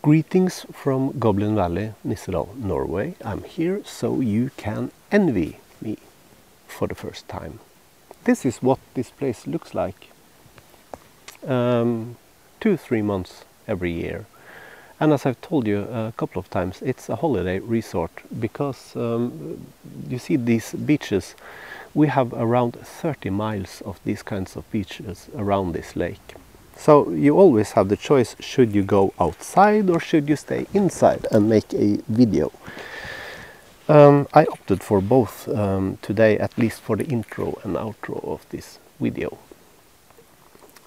Greetings from Goblin Valley, Nissedal, Norway. I'm here so you can envy me for the first time. This is what this place looks like. 2-3 months every year. And as I've told you a couple of times, it's a holiday resort because you see these beaches. We have around 30 miles of these kinds of beaches around this lake. So you always have the choice, should you go outside or should you stay inside and make a video? I opted for both today, at least for the intro and outro of this video.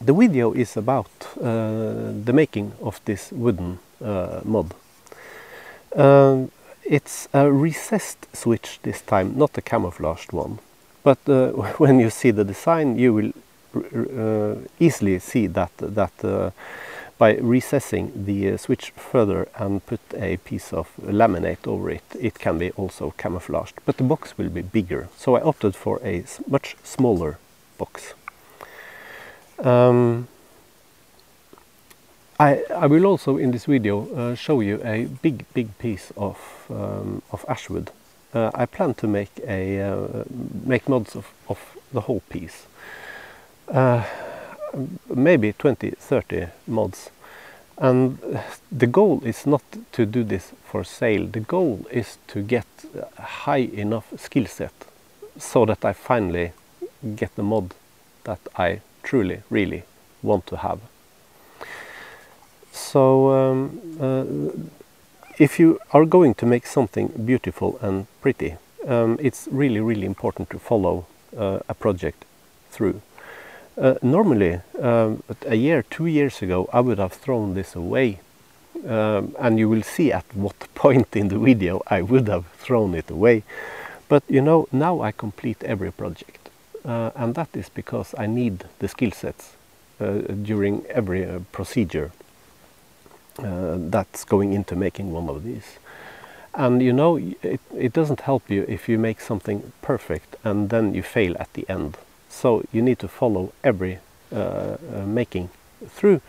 The video is about the making of this wooden mod. It's a recessed switch this time, not a camouflaged one. But when you see the design, you will easily see that by recessing the switch further and put a piece of laminate over it, it can be also camouflaged. But the box will be bigger, so I opted for a much smaller box. I will also in this video show you a big piece of ash wood. I plan to make mods of the whole piece. Maybe 20-30 mods, and the goal is not to do this for sale. The goal is to get a high enough skill set so that I finally get the mod that I truly really want to have. So if you are going to make something beautiful and pretty, it's really important to follow a project through. Normally, a year, 2 years ago, I would have thrown this away, and you will see at what point in the video I would have thrown it away. But you know, now I complete every project, and that is because I need the skill sets during every procedure that's going into making one of these. And you know, it doesn't help you if you make something perfect and then you fail at the end. So you need to follow every making through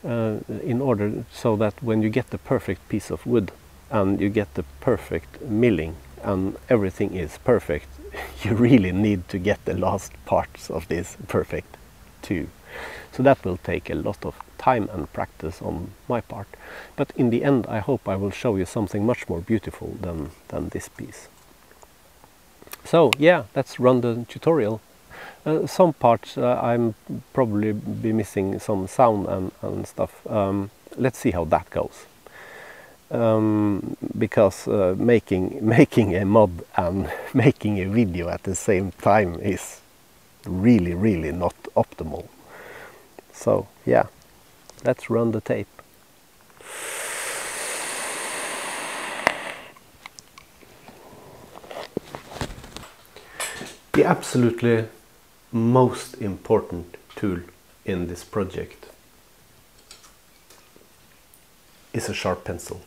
in order so that when you get the perfect piece of wood and you get the perfect milling and everything is perfect, you really need to get the last parts of this perfect too. So that will take a lot of time and practice on my part. But in the end, I hope I will show you something much more beautiful than this piece. So yeah, let's run the tutorial. Some parts I'm probably be missing some sound and stuff. Let's see how that goes. Because making a mod and making a video at the same time is really not optimal. So yeah, let's run the tape. The absolutely most important tool in this project is a sharp pencil.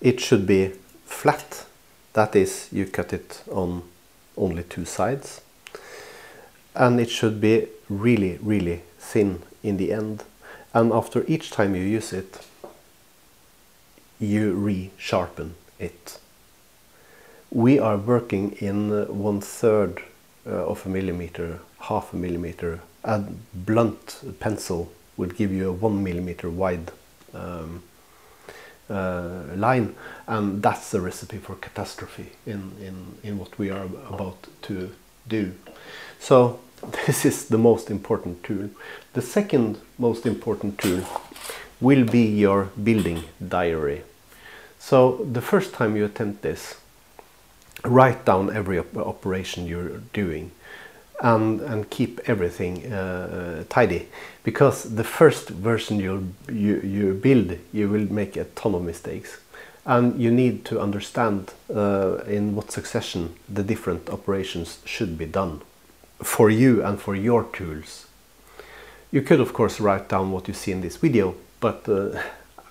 It should be flat, that is, you cut it on only 2 sides, and it should be really thin in the end, and after each time you use it you re-sharpen it. We are working in 1/3 of a millimeter, half a millimeter. A blunt pencil would give you a 1 millimeter wide line, and that's the recipe for catastrophe in what we are about to do. So this is the most important tool. The second most important tool will be your building diary. So the first time you attempt this, write down every operation you're doing and keep everything tidy, because the first version you build, you will make a ton of mistakes, and you need to understand in what succession the different operations should be done for you and for your tools. You could of course write down what you see in this video, but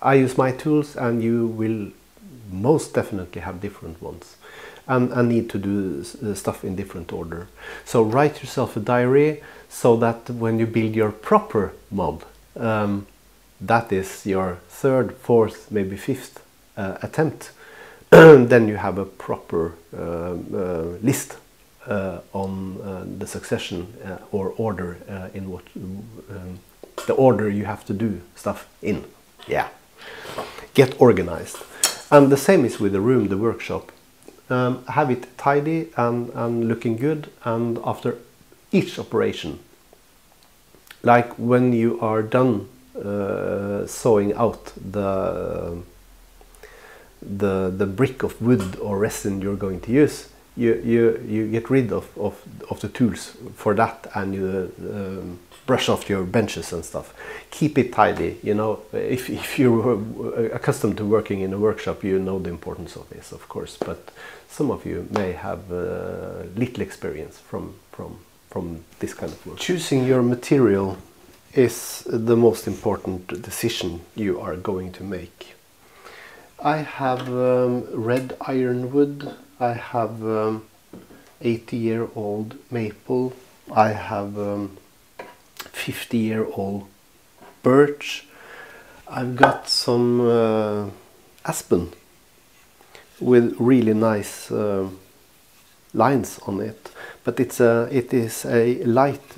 I use my tools and you will most definitely have different ones. And need to do stuff in different order. So write yourself a diary so that when you build your proper mod, that is your third, fourth, maybe fifth attempt, then you have a proper list on the succession or order in what the order you have to do stuff in. Yeah, get organized. And the same is with the room, the workshop. Have it tidy and looking good, and after each operation, like when you are done sawing out the brick of wood or resin you're going to use, you get rid of the tools for that, and you brush off your benches and stuff. Keep it tidy, you know. If you're accustomed to working in a workshop, you know the importance of this, of course, but some of you may have little experience from this kind of work. Choosing your material is the most important decision you are going to make. I have red ironwood, I have 80-year-old maple, I have 50-year-old birch, I've got some aspen with really nice lines on it, but it is a light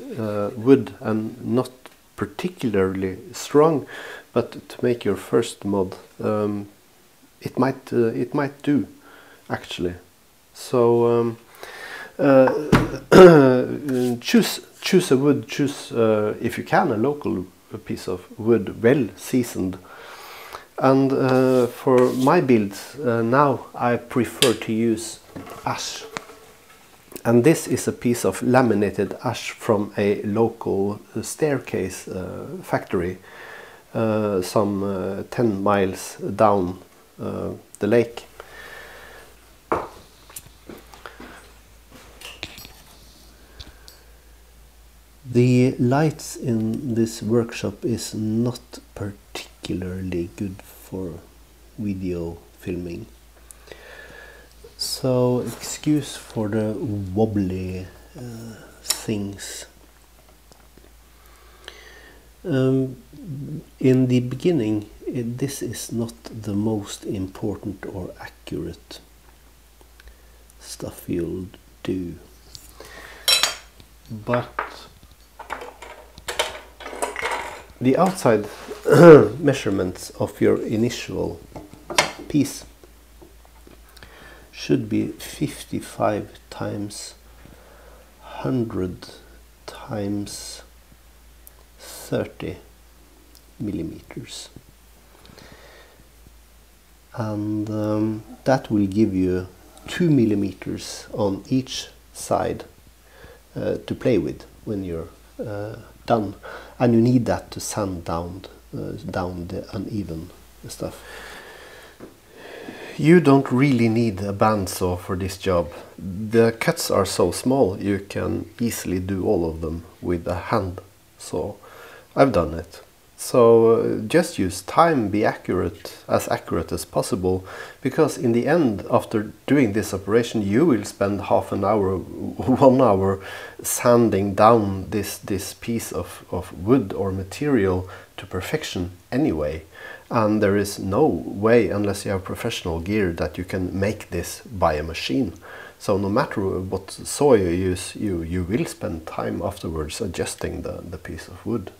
wood and not particularly strong, but to make your first mod it might do actually. So choose a wood, choose if you can a local piece of wood, well seasoned. And for my builds now I prefer to use ash, and this is a piece of laminated ash from a local staircase factory some 10 miles down the lake. The lights in this workshop is not particularly good for video filming, so excuse for the wobbly things. In the beginning, this is not the most important or accurate stuff you'll do, but the outside measurements of your initial piece should be 55 times 100 times 30 millimeters, and that will give you 2 millimeters on each side to play with when you're done, and you need that to sand down the uneven stuff. You don't really need a bandsaw for this job. The cuts are so small you can easily do all of them with a hand saw. I've done it. So just use time, be accurate as possible, because in the end, after doing this operation, you will spend half an hour, 1 hour sanding down this piece of wood or material to perfection anyway. And there is no way, unless you have professional gear, that you can make this by a machine. So no matter what saw you use, you will spend time afterwards adjusting the piece of wood.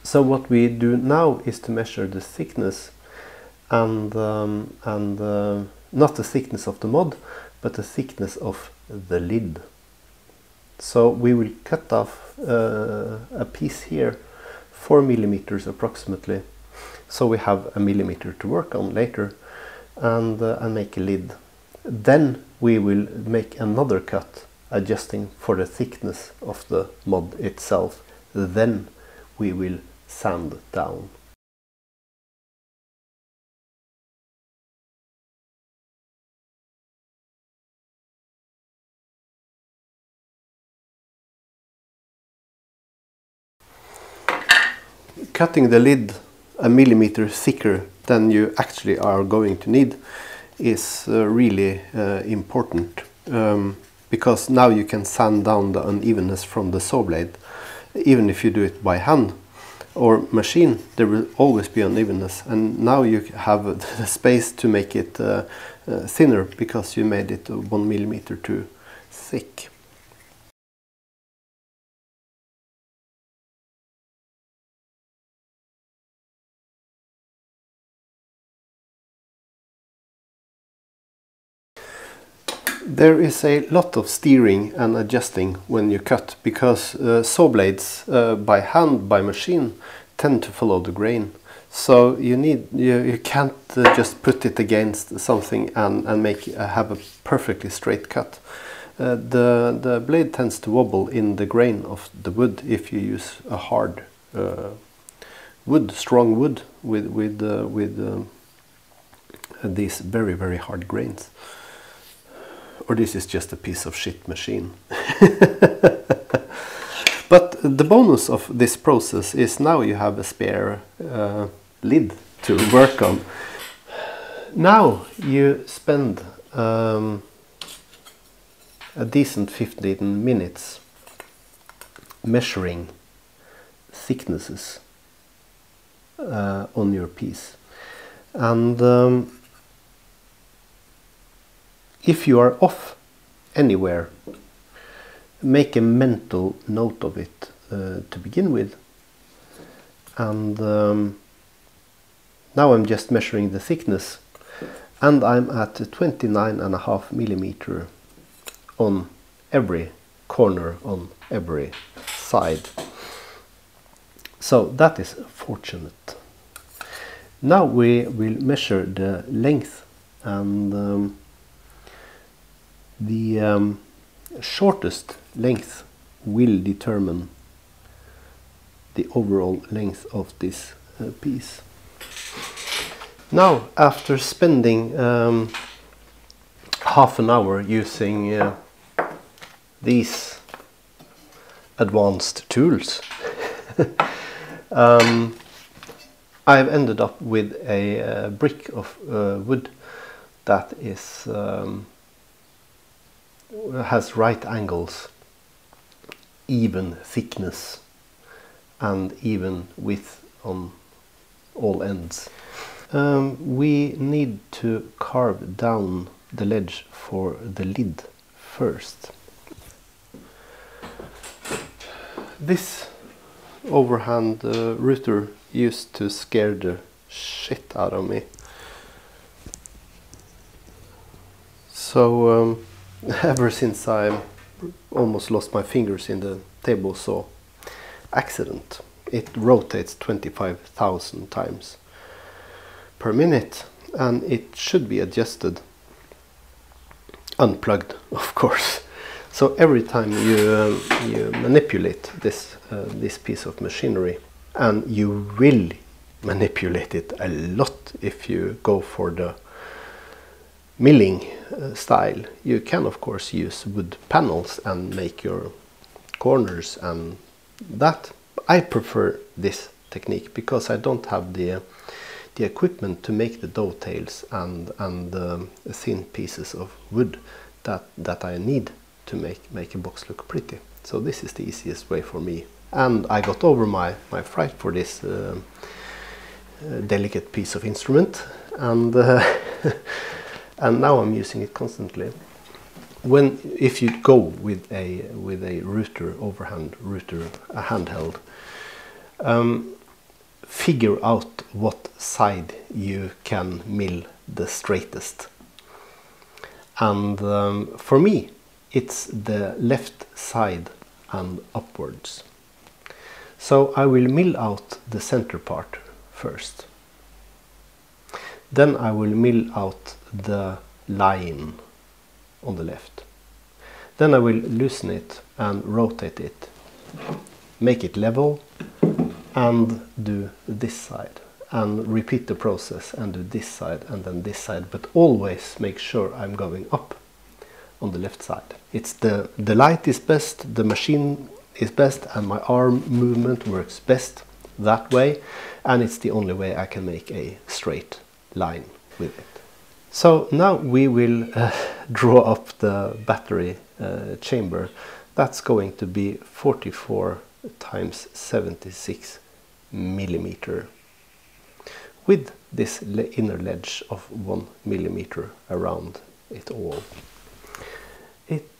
So what we do now is to measure the thickness and not the thickness of the mod, but the thickness of the lid. So we will cut off a piece here, 4 millimeters approximately, so we have a millimeter to work on later, and make a lid. Then we will make another cut adjusting for the thickness of the mod itself. Then we will sand down. Cutting the lid a millimeter thicker than you actually are going to need is really important, because now you can sand down the unevenness from the saw blade. Even if you do it by hand or machine, there will always be unevenness, and now you have the space to make it thinner because you made it 1 millimeter too thick. There is a lot of steering and adjusting when you cut, because saw blades by hand, by machine, tend to follow the grain. So you can't just put it against something and have a perfectly straight cut. The blade tends to wobble in the grain of the wood if you use a hard wood, strong wood with these very, very hard grains. Or this is just a piece of shit machine. But the bonus of this process is now you have a spare lid to work on. Now you spend a decent 15 minutes measuring thicknesses on your piece. And if you are off anywhere, make a mental note of it to begin with. And now I'm just measuring the thickness, and I'm at 29.5 millimeter on every corner, on every side. So that is fortunate. Now we will measure the length, and the shortest length will determine the overall length of this piece. Now, after spending half an hour using these advanced tools, I've ended up with a brick of wood that is has right angles, even thickness, and even width on all ends. We need to carve down the ledge for the lid first. This overhand router used to scare the shit out of me. So ever since I almost lost my fingers in the table saw accident, it rotates 25,000 times per minute, and it should be adjusted, unplugged of course. So every time you manipulate this piece of machinery, and you will manipulate it a lot if you go for the milling style. You can of course use wood panels and make your corners and that. I prefer this technique because I don't have the equipment to make the dovetails and thin pieces of wood that I need to make a box look pretty. So this is the easiest way for me, and I got over my fright for this delicate piece of instrument, and and now I'm using it constantly. If you go with a router, overhand router, a handheld, figure out what side you can mill the straightest. And for me, it's the left side and upwards. So I will mill out the center part first. Then I will mill out the line on the left. Then I will loosen it and rotate it, make it level, and do this side, and repeat the process and do this side and then this side, but always make sure I'm going up on the left side. It's the light is best, the machine is best, and my arm movement works best that way, and it's the only way I can make a straight line with it. So now we will draw up the battery chamber. That's going to be 44 times 76 millimeter, with this inner ledge of 1 millimeter around it all. It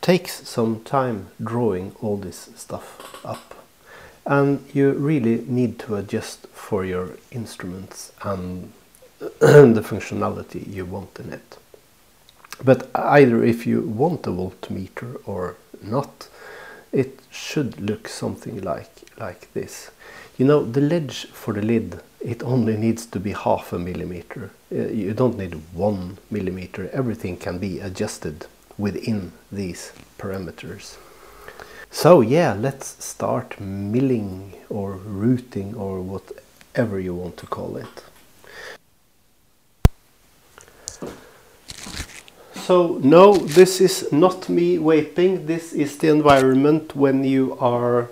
takes some time drawing all this stuff up, and you really need to adjust for your instruments and the functionality you want in it. But either if you want a voltmeter or not, it should look something like this. You know, the ledge for the lid, it only needs to be 0.5 millimeter. You don't need 1 millimeter. Everything can be adjusted within these parameters. So yeah, let's start milling or routing or whatever you want to call it. So no, this is not me vaping. This is the environment when you are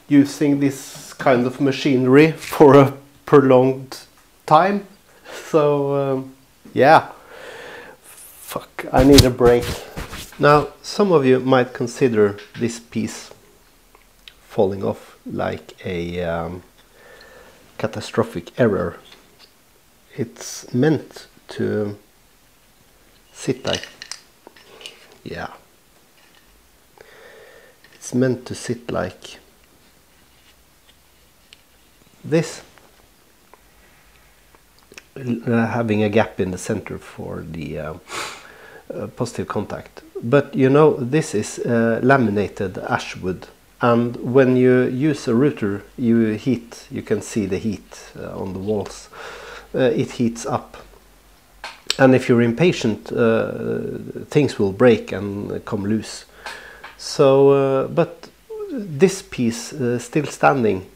using this kind of machinery for a prolonged time. So yeah, fuck, I need a break. Now, some of you might consider this piece falling off like a catastrophic error. It's meant to sit like, yeah, it's meant to sit like this, having a gap in the center for the positive contact. But you know, this is laminated ash wood, and when you use a router, you can see the heat on the walls. It heats up, and if you're impatient, things will break and come loose. So but this piece still standing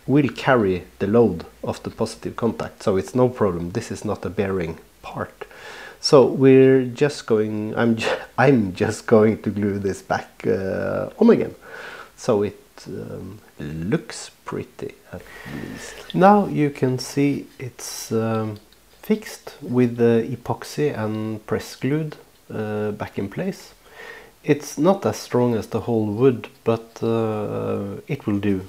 will carry the load of the positive contact, so it's no problem. This is not a bearing part. So we're just going, I'm just going to glue this back on again, so it looks pretty at least. Now you can see it's fixed with the epoxy and press glued back in place. It's not as strong as the whole wood, but it will do.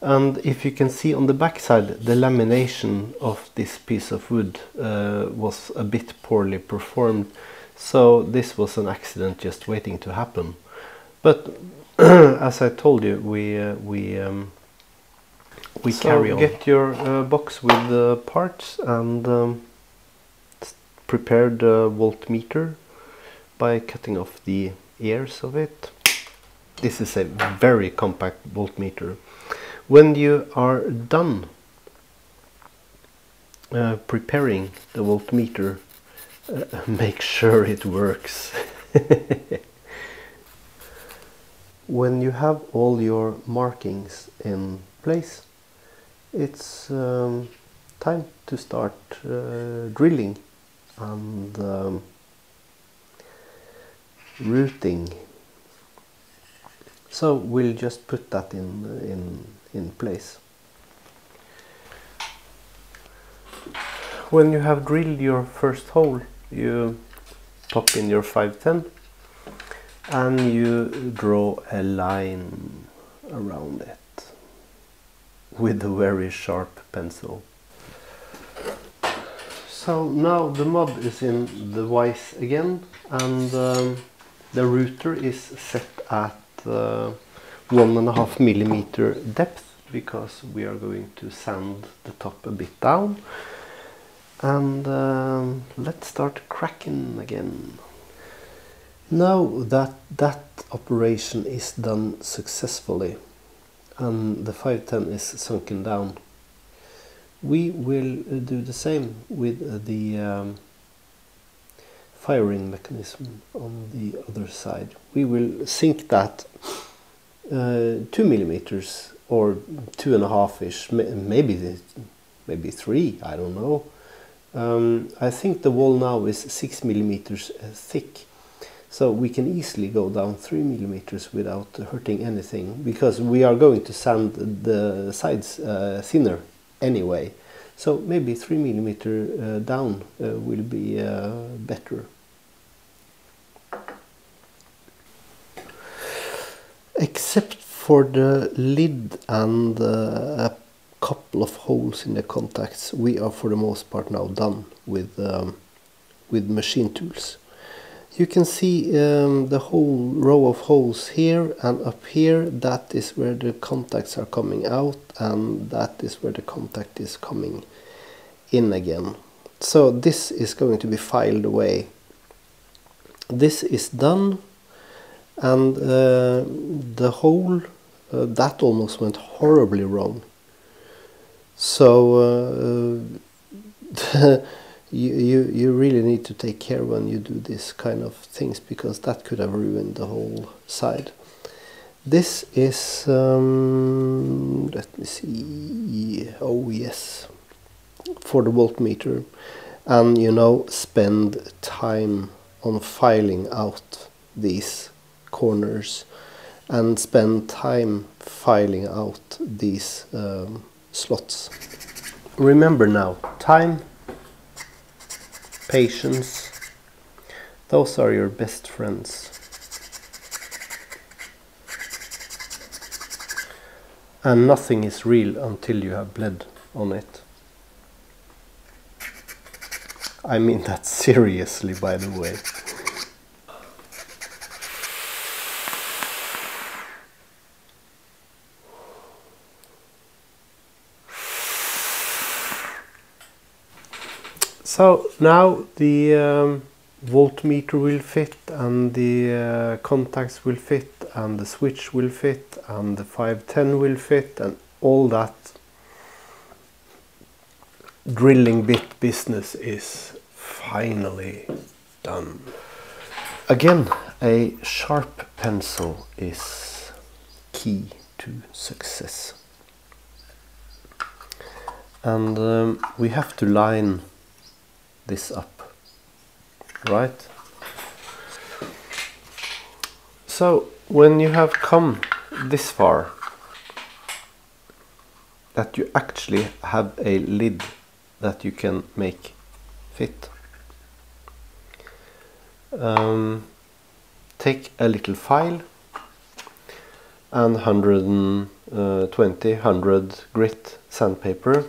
And if you can see on the back side, the lamination of this piece of wood was a bit poorly performed, so this was an accident just waiting to happen. But as I told you, we carry on. Get your box with the parts and prepare the voltmeter by cutting off the ears of it. This is a very compact voltmeter. When you are done preparing the voltmeter, make sure it works. When you have all your markings in place, it's time to start drilling and routing. So we'll just put that in place. When you have drilled your first hole, you pop in your 510 and you draw a line around it with a very sharp pencil. So now the mod is in the vise again, and the router is set at 1.5 millimeter depth, because we are going to sand the top a bit down. And let's start cracking again. Now that operation is done successfully and the 510 is sunken down, we will do the same with the firing mechanism on the other side. We will sink that 2 millimeters or 2.5-ish, maybe 3, I don't know. I think the wall now is 6 millimeters thick, So we can easily go down 3 millimeters without hurting anything, because we are going to sand the sides thinner anyway. So maybe 3 millimeter down will be better. Except for the lid and a couple of holes in the contacts, we are for the most part now done with machine tools. You can see the whole row of holes here and up here. That is where the contacts are coming out, and that is where the contact is coming in again. So this is going to be filed away. This is done, and the hole that almost went horribly wrong. So you really need to take care when you do this kind of things, because that could have ruined the whole side. This is let me see, oh yes, for the voltmeter. And you know, spend time on filing out these corners, and spend time filing out these slots. Remember now, time, patience, those are your best friends. And nothing is real until you have bled on it. I mean that seriously, by the way. So now the voltmeter will fit, and the contacts will fit, and the switch will fit, and the 510 will fit, and all that drilling bit business is finally done. Again, a sharp pencil is key to success. And we have to line this up, right? So when you have come this far, that you actually have a lid that you can make fit, take a little file and 100 grit sandpaper.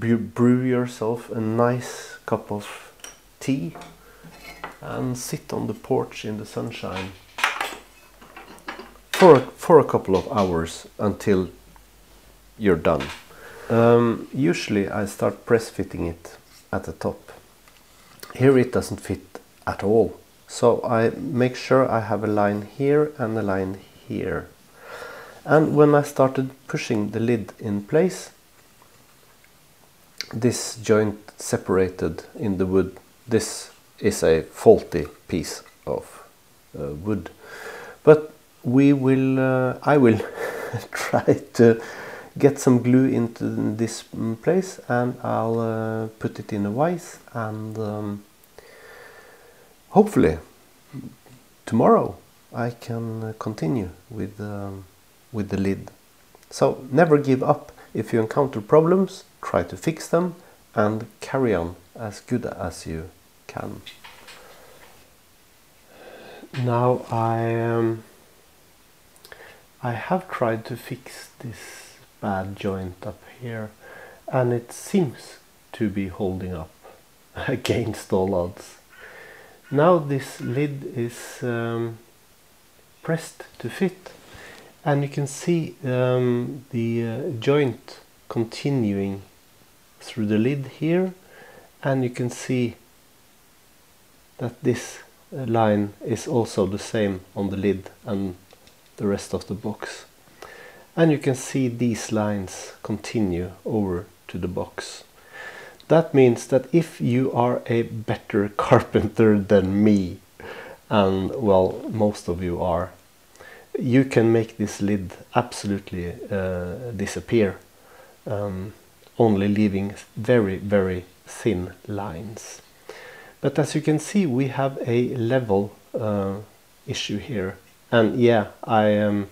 Brew yourself a nice cup of tea and sit on the porch in the sunshine for a couple of hours until you're done. Usually I start press fitting it at the top. Here it doesn't fit at all, so I make sure I have a line here and a line here. And when I started pushing the lid in place, this joint separated in the wood. This is a faulty piece of wood, but we will I will try to get some glue into this place, and I'll put it in a vise, and hopefully tomorrow I can continue with the lid. So never give up. If you encounter problems, try to fix them and carry on as good as you can. Now I have tried to fix this bad joint up here, and it seems to be holding up against all odds. Now this lid is pressed to fit, and you can see the joint continuing through the lid here, and you can see that this line is also the same on the lid and the rest of the box. And you can see these lines continue over to the box. That means that if you are a better carpenter than me, and well, most of you are, you can make this lid absolutely disappear, only leaving very, very thin lines. But as you can see, we have a level issue here, and yeah, I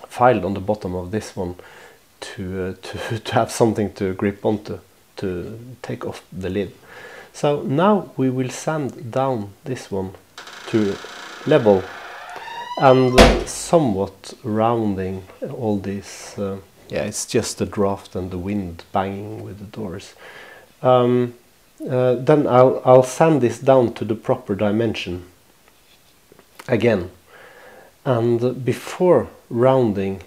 filed on the bottom of this one to have something to grip onto to take off the lid. So now we will sand down this one to level, and somewhat rounding all these. Yeah, it's just the draft and the wind banging with the doors. Then I'll sand this down to the proper dimension again, and before rounding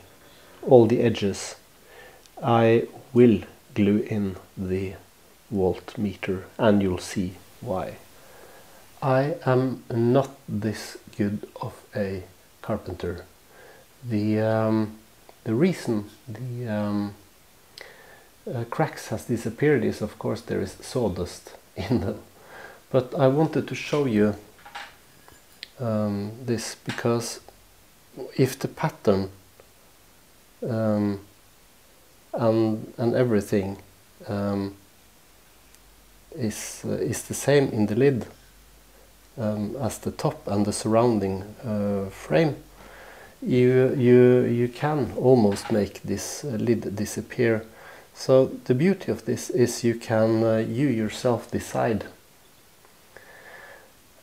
all the edges, I will glue in the voltmeter, and you'll see why. I am not this good of a carpenter. The reason the cracks has disappeared is, of course, there is sawdust in them. But I wanted to show you this, because if the pattern and everything is the same in the lid as the top and the surrounding frame, you can almost make this lid disappear. So the beauty of this is you can you yourself decide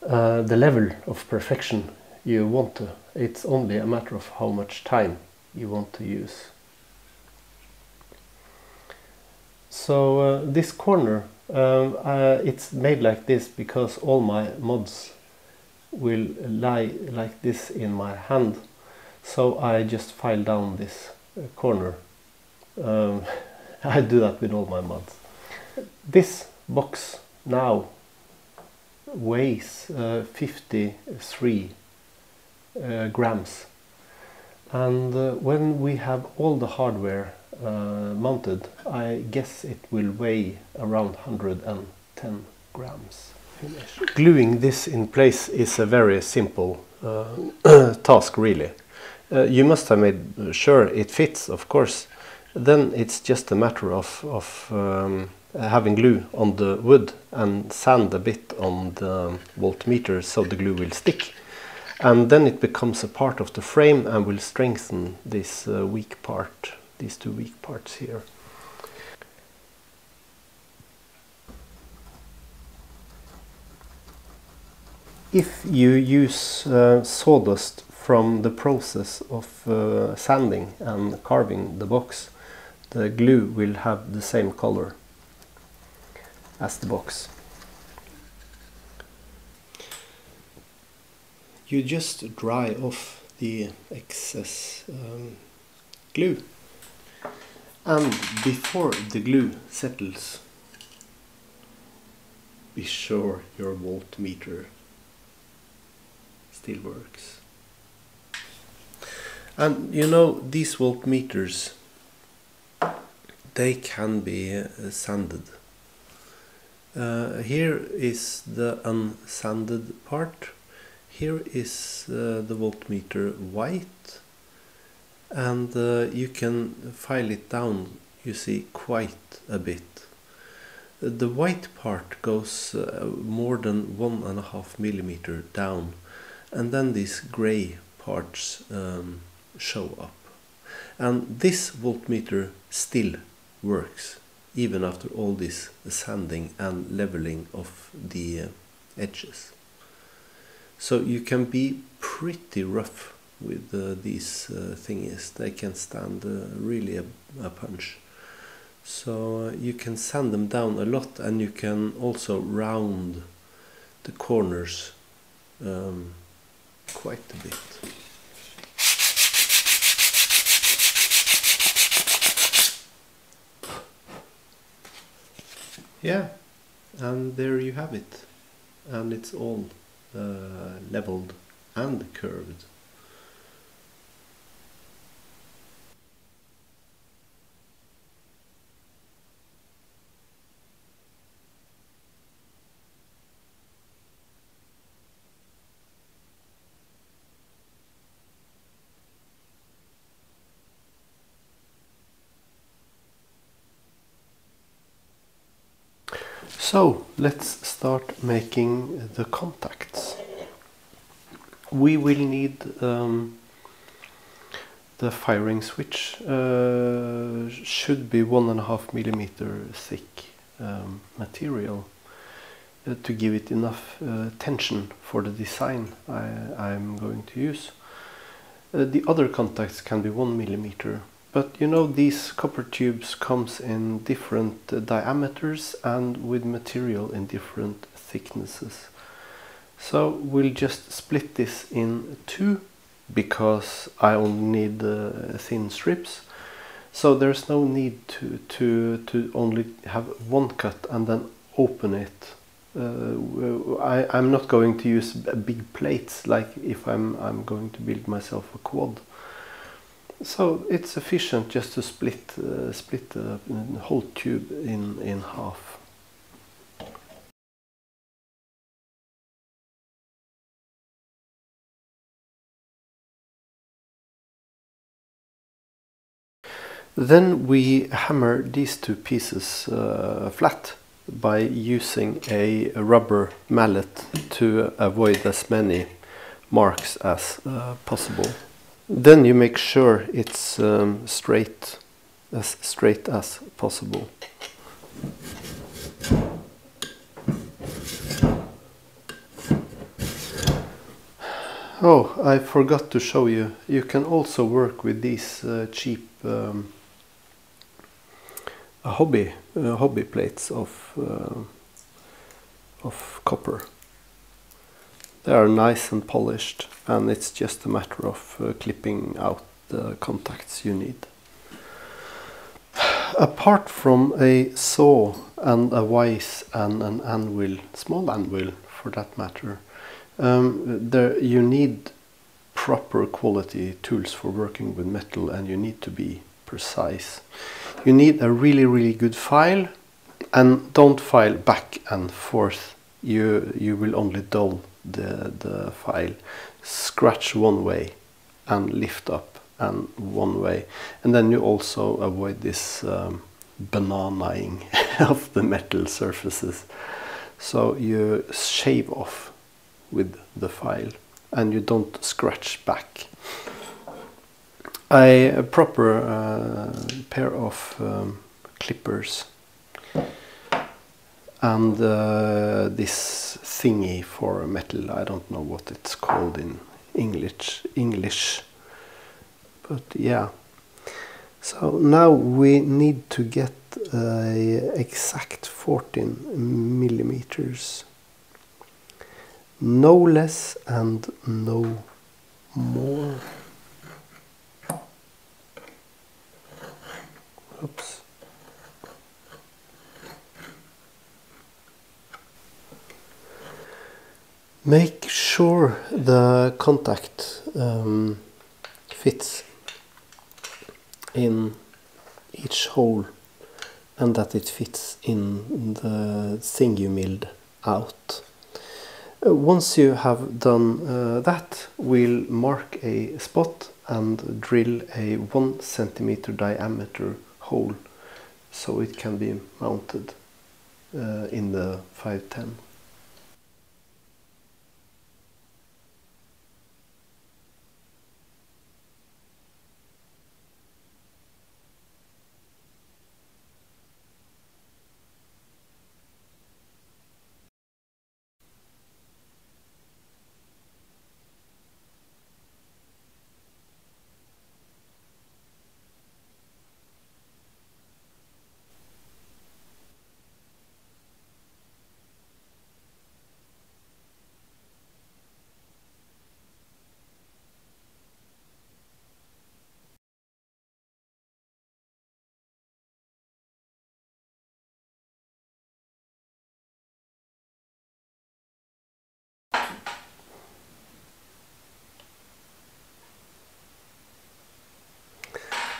the level of perfection you want to. It's only a matter of how much time you want to use. So this corner, it's made like this because all my mods will lie like this in my hand. So I just file down this corner. I do that with all my mods. This box now weighs 53 grams, and when we have all the hardware mounted, I guess it will weigh around 110 grams. Gluing this in place is a very simple task, really. You must have made sure it fits, of course. Then it's just a matter of having glue on the wood and sand a bit on the voltmeter so the glue will stick. And then it becomes a part of the frame and will strengthen this weak part, these two weak parts here. If you use sawdust from the process of sanding and carving the box, the glue will have the same color as the box. You just dry off the excess glue, and before the glue settles, be sure your voltmeter still works. And you know, these voltmeters, they can be sanded. Here is the unsanded part. Here is the voltmeter white, and you can file it down, you see, quite a bit. The white part goes more than 1.5 millimeter down, and then these gray parts show up. And this voltmeter still works, even after all this sanding and leveling of the edges. So you can be pretty rough with these thingies. They can stand really a punch. So you can sand them down a lot, and you can also round the corners quite a bit. Yeah, and there you have it. And it's all leveled and curved. So let's start making the contacts. We will need the firing switch. Should be 1.5 millimeter thick material to give it enough tension for the design I'm going to use. The other contacts can be 1 millimeter, but you know, these copper tubes comes in different diameters and with material in different thicknesses. So we'll just split this in two because I only need thin strips. So there's no need to only have one cut and then open it. I'm not going to use big plates like if I'm going to build myself a quad. So it's sufficient just to split the whole tube in half. Then we hammer these two pieces flat by using a rubber mallet to avoid as many marks as possible. Then you make sure it's straight as possible. Oh, I forgot to show you. You can also work with these cheap hobby plates of copper. They are nice and polished, and it's just a matter of clipping out the contacts you need. Apart from a saw and a vise and an anvil, small anvil for that matter, you need proper quality tools for working with metal, and you need to be precise. You need a really good file, and don't file back and forth. You will only dull the file. Scratch one way and lift up and one way, and then you also avoid this bananaing of the metal surfaces. So you shave off with the file and you don't scratch back. A proper pair of clippers and this thingy for metal. I don't know what it's called in English, but yeah. So now we need to get exact 14 millimeters, no less and no more. Oops. Make sure the contact fits in each hole and that it fits in the thing you milled out. Once you have done that, we'll mark a spot and drill a 1 centimeter diameter hole so it can be mounted in the 510.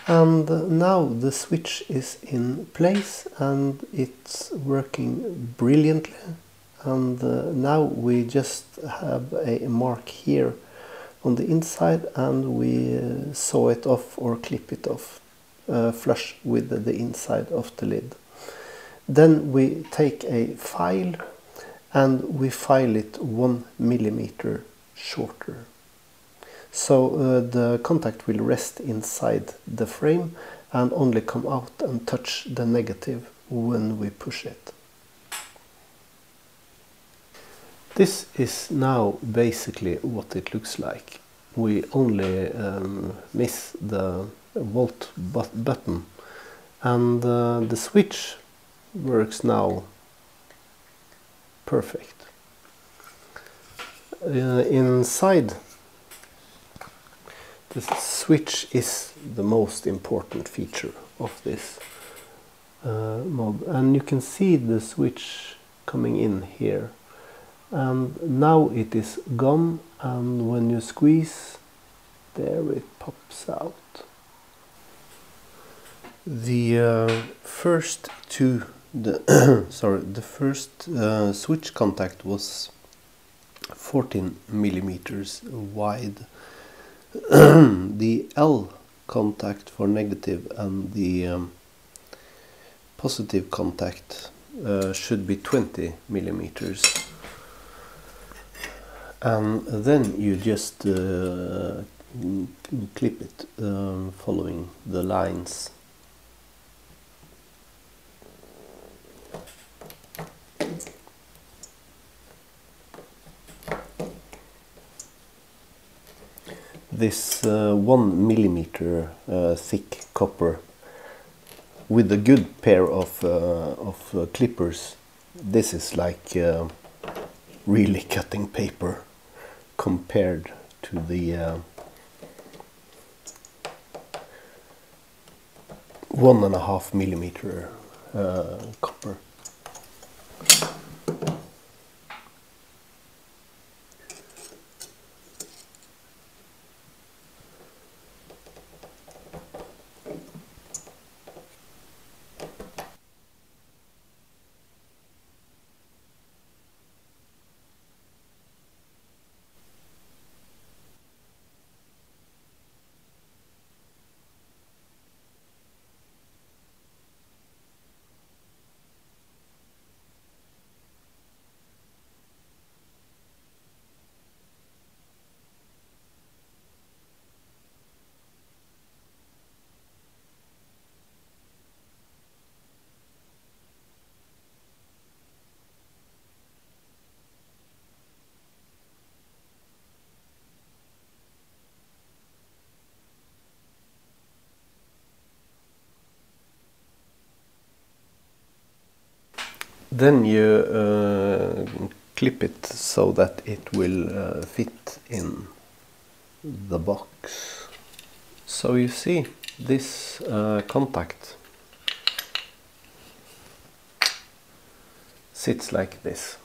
And now the switch is in place and it's working brilliantly. And now we just have a mark here on the inside, and we saw it off or clip it off flush with the inside of the lid. Then we take a file and we file it 1 millimeter shorter. So the contact will rest inside the frame and only come out and touch the negative when we push it. This is now basically what it looks like. We only miss the volt button, and the switch works now perfect. Inside, the switch is the most important feature of this mod, and you can see the switch coming in here. And now it is gone, and when you squeeze, there it pops out. The first switch contact was 14 millimeters wide. The L contact for negative and the positive contact should be 20 millimeters. And then you just clip it following the lines. This 1 millimeter thick copper with a good pair of clippers. This is like really cutting paper compared to the 1.5 millimeter copper. Then you clip it so that it will fit in the box. So you see this contact sits like this.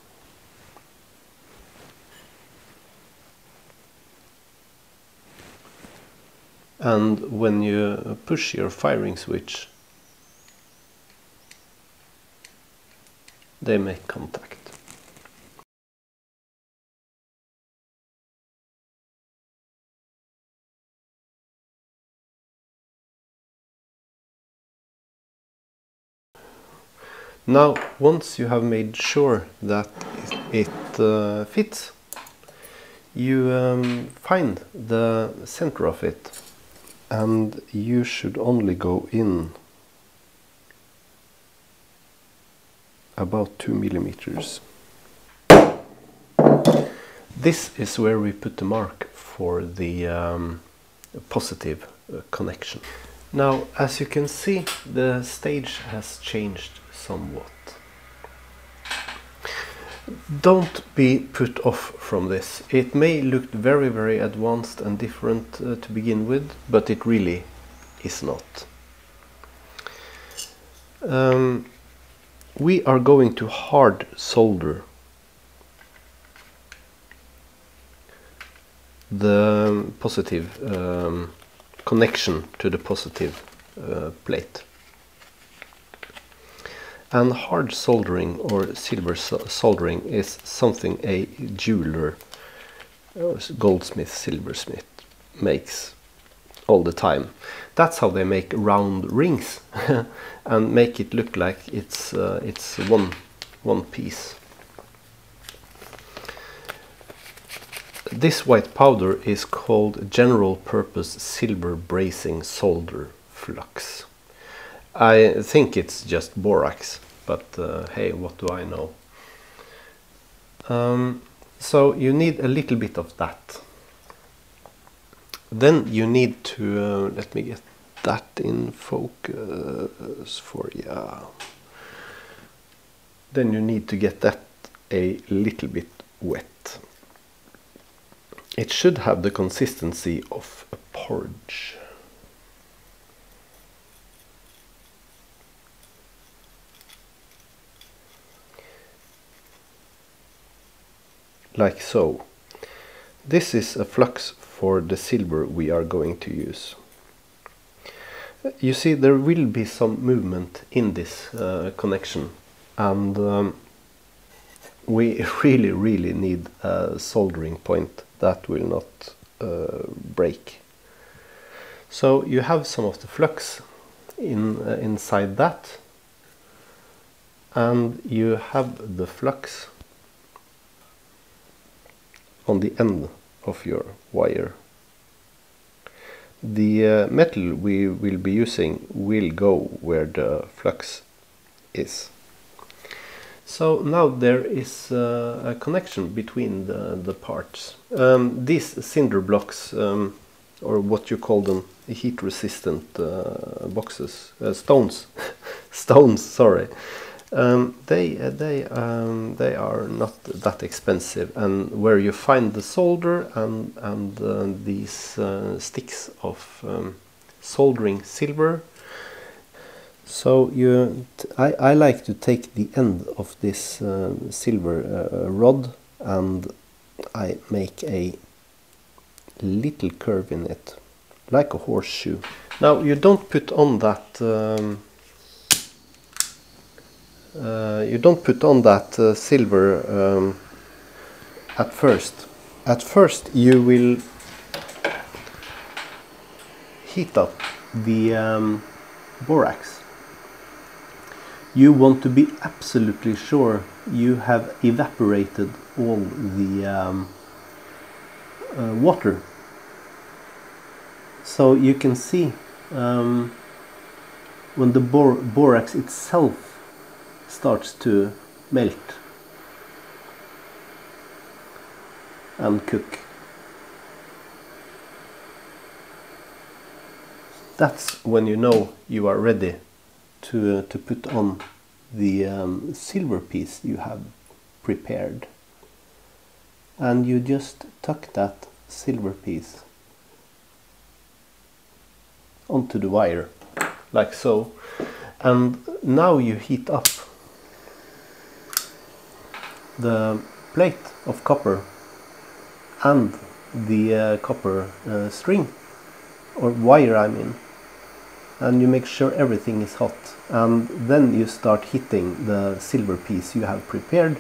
And when you push your firing switch, they make contact. Now, once you have made sure that it fits, you find the center of it, and you should only go in about 2 millimeters. This is where we put the mark for the positive connection. Now, as you can see, the stage has changed somewhat. Don't be put off from this. It may look very, very advanced and different to begin with, but it really is not. We are going to hard solder the positive connection to the positive plate. And hard soldering or silver soldering is something a jeweler, goldsmith, silversmith makes all the time. That's how they make round rings and make it look like it's one piece. This white powder is called General Purpose Silver Brazing Solder Flux. I think it's just borax, but hey, what do I know? So you need a little bit of that. Then you need to, let me get that in focus for you. Then you need to get that a little bit wet. It should have the consistency of a porridge. Like so. This is a flux for the silver we are going to use. You see, there will be some movement in this connection, and we really need a soldering point that will not break. So you have some of the flux inside that, and you have the flux on the end of your wire. The metal we will be using will go where the flux is. So now there is a connection between the parts. These cinder blocks, or what you call them, heat resistant boxes, stones, stones, sorry. They are not that expensive, and where you find the solder and these sticks of soldering silver. So I like to take the end of this silver rod, and I make a little curve in it, like a horseshoe. Now you don't put on that silver at first. At first you will heat up the borax. You want to be absolutely sure you have evaporated all the water. So you can see when the borax itself starts to melt and cook. That's when you know you are ready to put on the silver piece you have prepared. And you just tuck that silver piece onto the wire, like so. And now you heat up the plate of copper and the copper string, or wire I mean, and you make sure everything is hot, and then you start heating the silver piece you have prepared,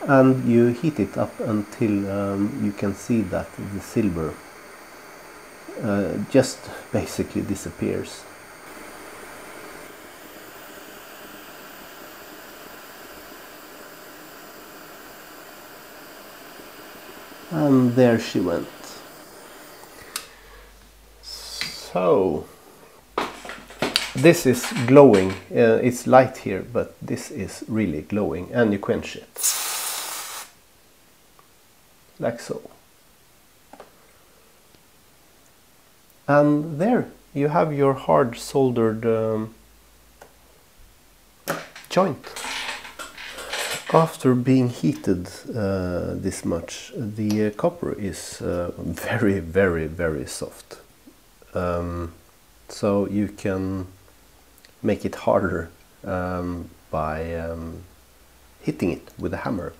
and you heat it up until you can see that the silver just basically disappears. And there she went. So this is glowing. It's light here, but this is really glowing, and you quench it like so. And there you have your hard soldered joint. After being heated this much, the copper is very soft. So you can make it harder by hitting it with a hammer.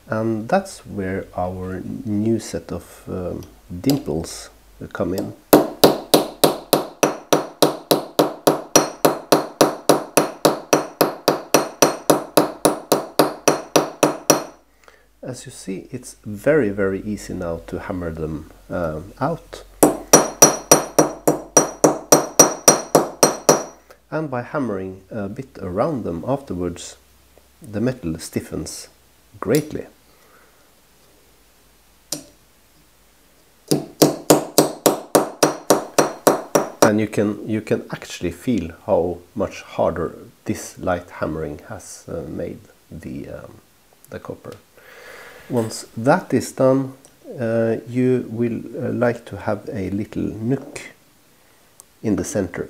And that's where our new set of dimples come in. As you see, it's very easy now to hammer them out. and by hammering a bit around them afterwards, the metal stiffens greatly. And you can actually feel how much harder this light hammering has made the copper. Once that is done, you will like to have a little nook in the center.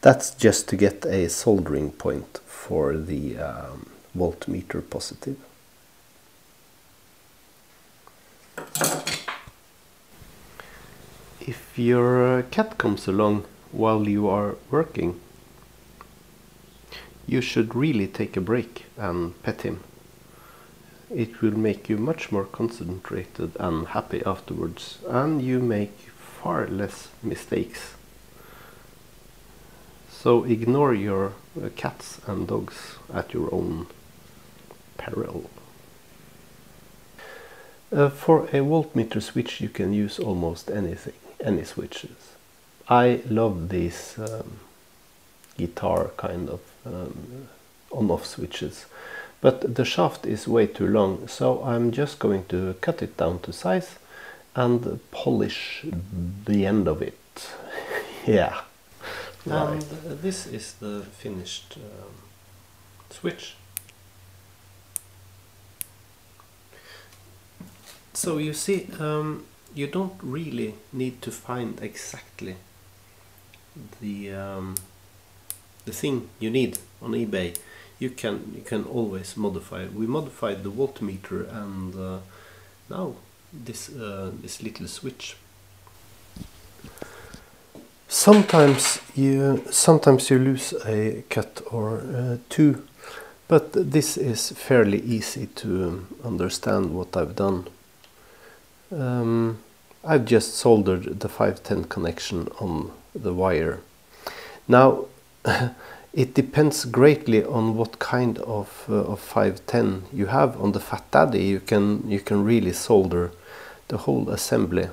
That's just to get a soldering point for the voltmeter positive. If your cat comes along while you are working, you should really take a break and pet him. It will make you much more concentrated and happy afterwards, and you make far less mistakes. So ignore your cats and dogs at your own peril. For a voltmeter switch you can use almost anything, any switches. I love these guitar kind of on-off switches, but the shaft is way too long, so I'm just going to cut it down to size and polish the end of it. Yeah. Right. And this is the finished switch. So you see, you don't really need to find exactly the thing you need on eBay. You can always modify. We modified the voltmeter and now this little switch. Sometimes you lose a cut or two, but this is fairly easy to understand what I've done. I've just soldered the 510 connection on the wire. Now it depends greatly on what kind of 510 you have. On the Fat Daddy you can really solder the whole assembly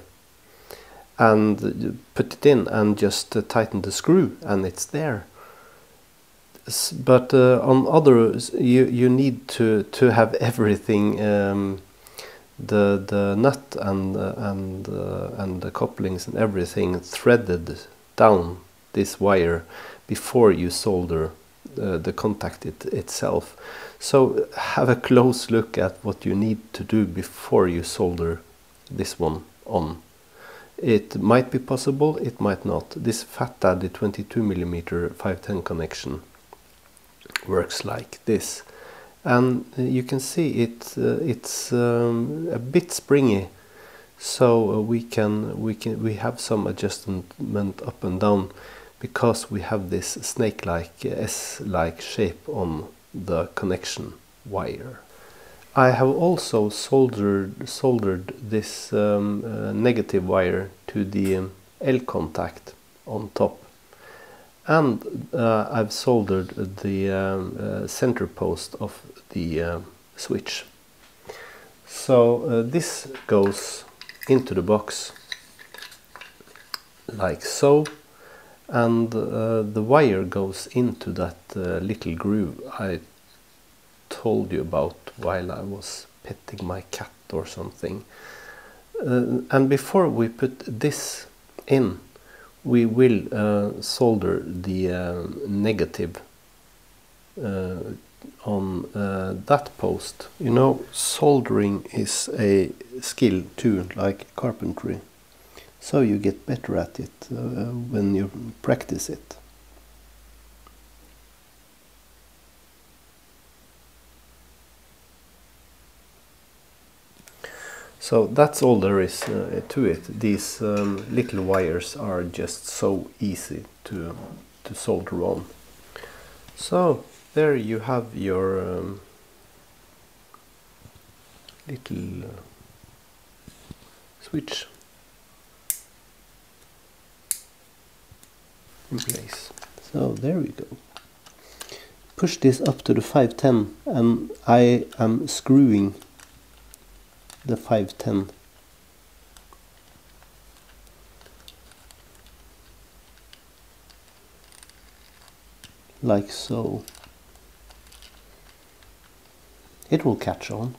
and put it in and just tighten the screw and it's there. But on others you need to have everything, the nut and the couplings and everything threaded down this wire before you solder the contact itself. So have a close look at what you need to do before you solder this one on. It might be possible, it might not. This Fat Daddy 22mm 510 connection works like this, and you can see it's a bit springy, so we have some adjustment up and down because we have this snake-like S-like shape on the connection wire. I have also soldered this negative wire to the L contact on top, and I've soldered the center post of the switch. So this goes into the box like so, and the wire goes into that little groove I told you about while I was petting my cat or something. And before we put this in, we will solder the negative on that post. You know, soldering is a skill too, like carpentry. So you get better at it when you practice it. So that's all there is to it. These little wires are just so easy to solder on. So there you have your little switch in place. So there we go. Push this up to the 510 and I am screwing the 510 like so. It will catch on.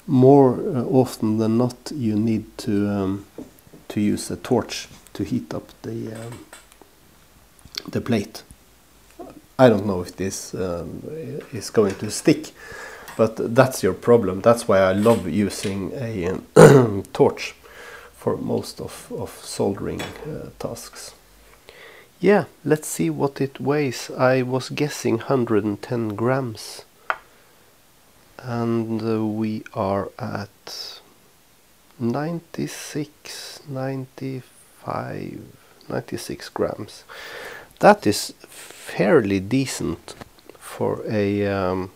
More often than not, you need to use a torch to heat up the plate. I don't know if this is going to stick, but that's your problem. That's why I love using a torch for most of soldering tasks. Yeah, let's see what it weighs. I was guessing 110 grams. And we are at 96, 95, 96 grams. That is fairly decent for a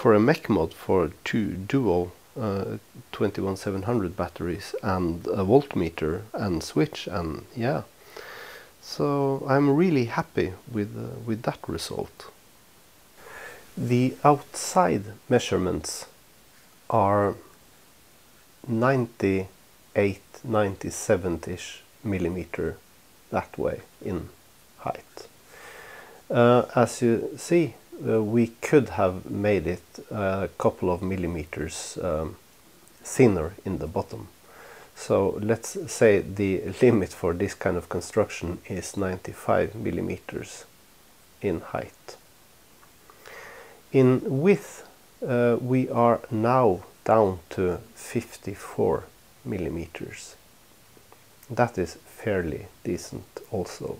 mech mod for two dual 21700 batteries and a voltmeter and switch, and yeah. So I'm really happy with that result. The outside measurements are 98, 97-ish millimeter that way in height. As you see, we could have made it a couple of millimeters thinner in the bottom. So let's say the limit for this kind of construction is 95 millimeters in height. In width, we are now down to 54 millimeters. That is fairly decent also.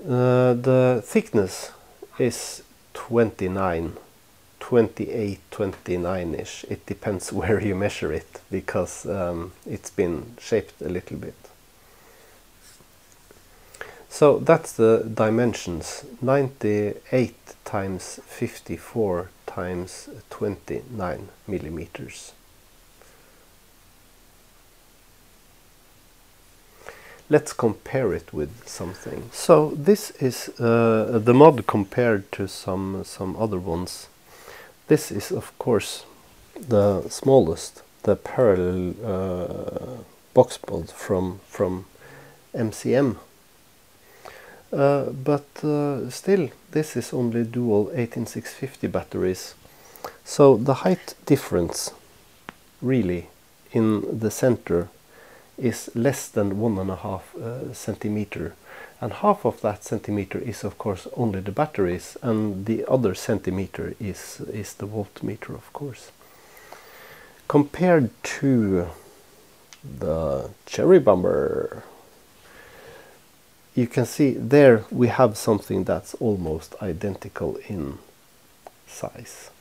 The thickness is 28, 29-ish. It depends where you measure it, because it's been shaped a little bit. So that's the dimensions: 98 times 54 times 29 millimeters. Let's compare it with something. So this is the mod compared to some other ones. This is of course the smallest, the parallel box mod from MCM. But still, this is only dual 18650 batteries. So the height difference really in the center is less than 1.5 centimeter, and half of that centimeter is of course only the batteries, and the other centimeter is the voltmeter, of course. Compared to the cherry bomber, you can see there we have something that's almost identical in size.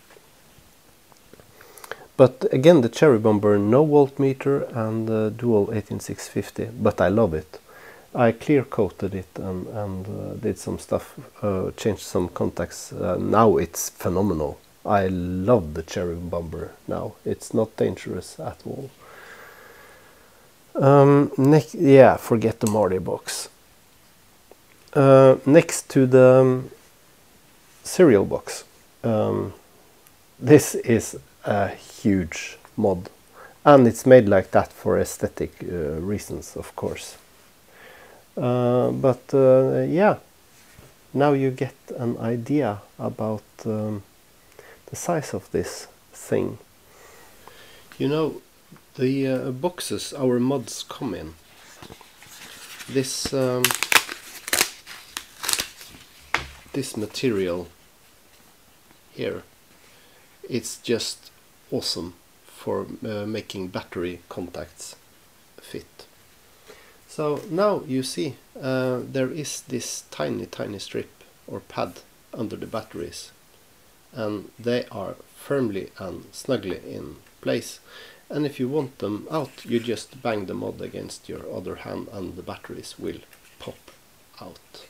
But again, the cherry bomber, no voltmeter and dual 18650, but I love it. I clear coated it and did some stuff, changed some contacts. Now it's phenomenal. I love the cherry bomber now. It's not dangerous at all. Yeah, forget the Marley box. Next to the cereal box, this is a huge mod, and it's made like that for aesthetic reasons, of course. But yeah, now you get an idea about the size of this thing. You know, the boxes our mods come in, this this material here, it's just awesome for making battery contacts fit. So now you see there is this tiny strip or pad under the batteries, and they are firmly and snugly in place, and if you want them out, you just bang the mod against your other hand and the batteries will pop out.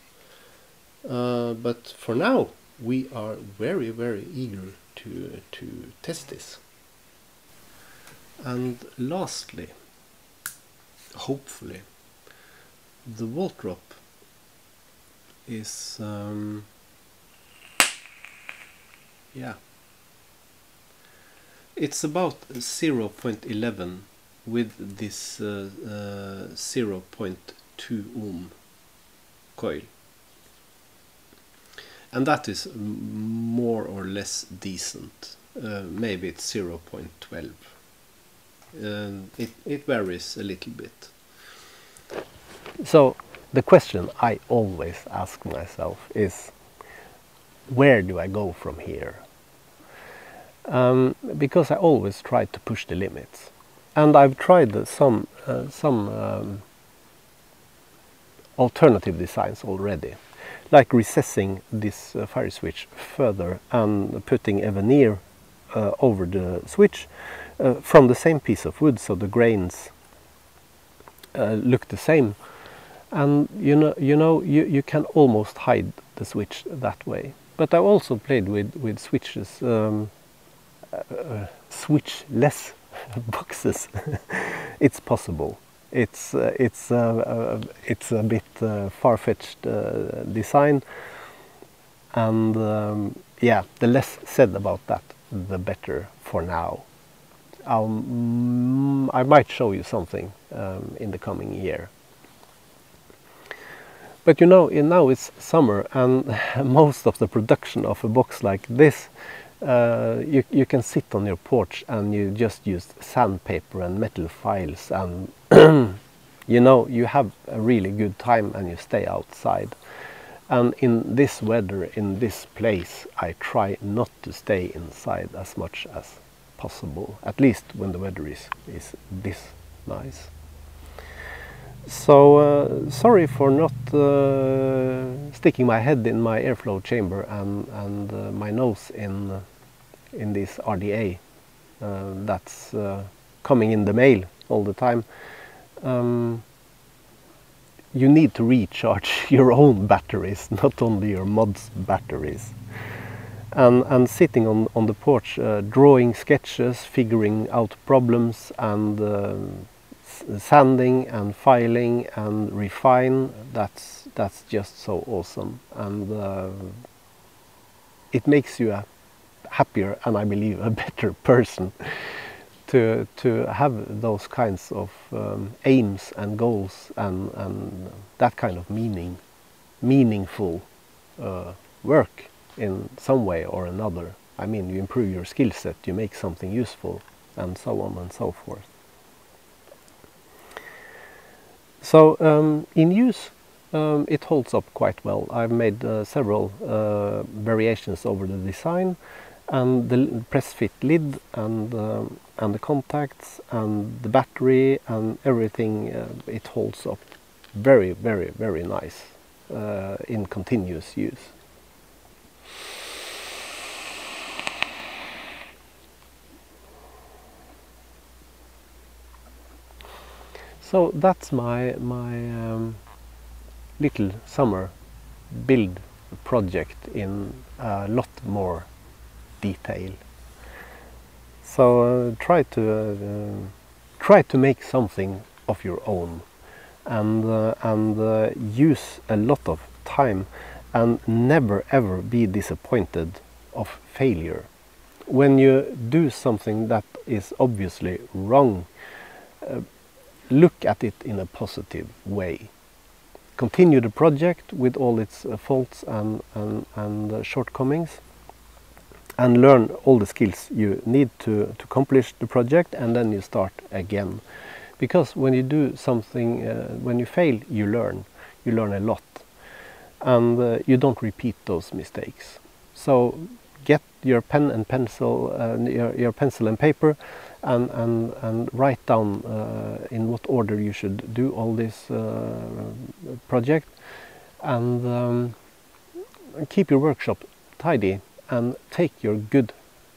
But for now we are very eager to test this. And lastly, hopefully, the volt drop is yeah, it's about 0.11 with this 0.2 ohm coil. And that is more or less decent. Maybe it's 0.12. It varies a little bit. So the question I always ask myself is, where do I go from here? Because I always try to push the limits. And I've tried some alternative designs already, like recessing this fire switch further and putting a veneer over the switch from the same piece of wood, so the grains look the same. And you can almost hide the switch that way. But I also played with switches, switchless boxes. It's possible. It's a bit far-fetched design, and yeah, the less said about that, the better for now. I might show you something in the coming year. But now it's summer, and most of the production of a box like this, you can sit on your porch and you just use sandpaper and metal files, and you have a really good time and you stay outside. And in this weather, in this place, I try not to stay inside as much as possible, at least when the weather is this nice. So sorry for not sticking my head in my airflow chamber and my nose in this RDA that's coming in the mail all the time. You need to recharge your own batteries, not only your mod's batteries. And sitting on the porch, drawing sketches, figuring out problems, and sanding and filing and refine, that's just so awesome. And it makes you a happier, and I believe a better person, to have those kinds of aims and goals and that kind of meaningful work in some way or another. I mean, you improve your skill set, you make something useful, and so on and so forth. So in use, it holds up quite well. I've made several variations over the design, and the press fit lid, and the contacts, and the battery, and everything. It holds up very, very, very nice in continuous use. So that's my little summer build project in a lot more detail. So try to make something of your own, and use a lot of time, and never ever be disappointed of failure. When you do something that is obviously wrong, look at it in a positive way. Continue the project with all its faults and shortcomings, and learn all the skills you need to accomplish the project, and then you start again. Because when you do something, when you fail, you learn a lot, and you don't repeat those mistakes. So get your pen and pencil, your pencil and paper, and write down in what order you should do all this project, and keep your workshop tidy, and take your good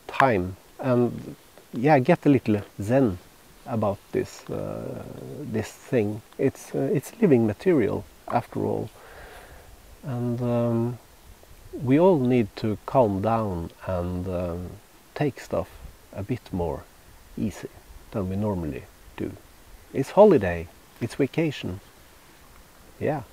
time, and yeah, get a little zen about this thing. It's living material after all, and we all need to calm down and take stuff a bit more easy than we normally do. It's holiday, it's vacation. Yeah.